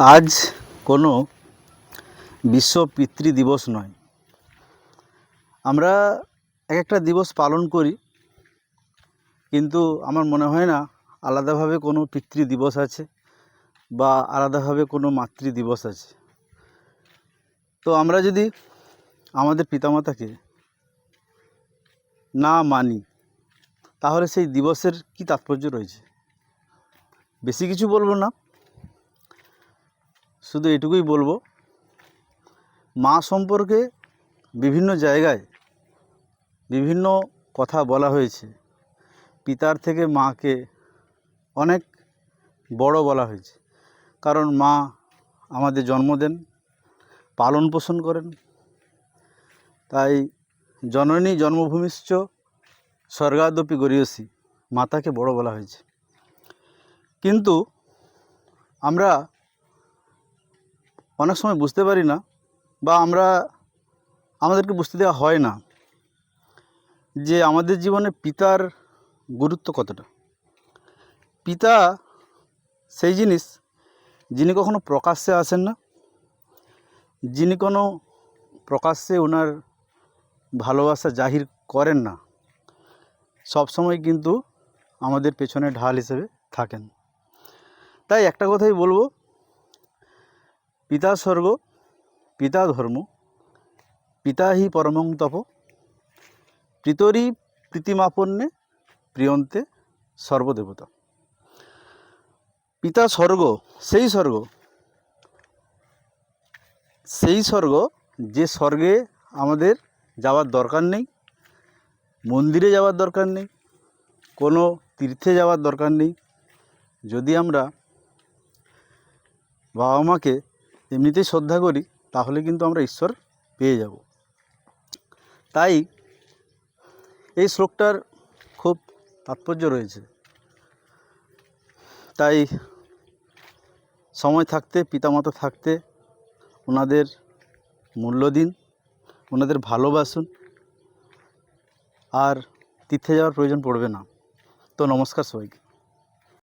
আজ কোনো বিশ্ব পিতৃ দিবস নয়। আমরা এক একটা দিবস পালন করি, কিন্তু আমার মনে হয় না আলাদাভাবে কোনো পিতৃ দিবস আছে বা আলাদাভাবে কোনো মাতৃ দিবস আছে। তো আমরা যদি আমাদের পিতামাতাকে না মানি, তাহলে সেই দিবসের কি তাৎপর্য রয়েছে? বেশি কিছু বলবো না, শুধু এটুকুই বলবো, মা সম্পর্কে বিভিন্ন জায়গায় বিভিন্ন কথা বলা হয়েছে। পিতার থেকে মাকে অনেক বড় বলা হয়েছে, কারণ মা আমাদের জন্ম দেন, পালন পোষণ করেন। তাই জননী জন্মভূমিশ্চ স্বর্গাদপি গরীয়সী, মাতাকে বড় বলা হয়েছে। কিন্তু আমরা অনেক সময় বুঝতে পারি না, বা আমাদেরকে বুঝতে দেওয়া হয় না যে আমাদের জীবনে পিতার গুরুত্ব কতটা। পিতা সেই জিনিস যিনি কখনো প্রকাশ্যে আসেন না, যিনি কোনো প্রকাশ্যে ওনার ভালোবাসা জাহির করেন না, সবসময় কিন্তু আমাদের পেছনে ঢাল হিসেবে থাকেন। তাই একটা কথাই বলবো, পিতা স্বর্গ, পিতা ধর্ম, পিতা হি পরমং তপ, পিতরি প্রীতিমাপন্নে প্রিয়ন্তে সর্বদেবতা। পিতা স্বর্গ, সেই স্বর্গ যে স্বর্গে আমাদের যাওয়ার দরকার নেই, মন্দিরে যাওয়ার দরকার নেই, কোনো তীর্থে যাওয়ার দরকার নেই। যদি আমরা বাবা মাকে এমনিতেই শ্রদ্ধা করি, তাহলে কিন্তু আমরা ঈশ্বর পেয়ে যাব। তাই এই শ্লোকটার খুব তাৎপর্য রয়েছে। তাই সময় থাকতে, পিতামাতা থাকতে ওনাদের মূল্য দিন, ওনাদের ভালোবাসুন, আর তীর্থে যাওয়ার প্রয়োজন পড়বে না। তো নমস্কার সবাইকে।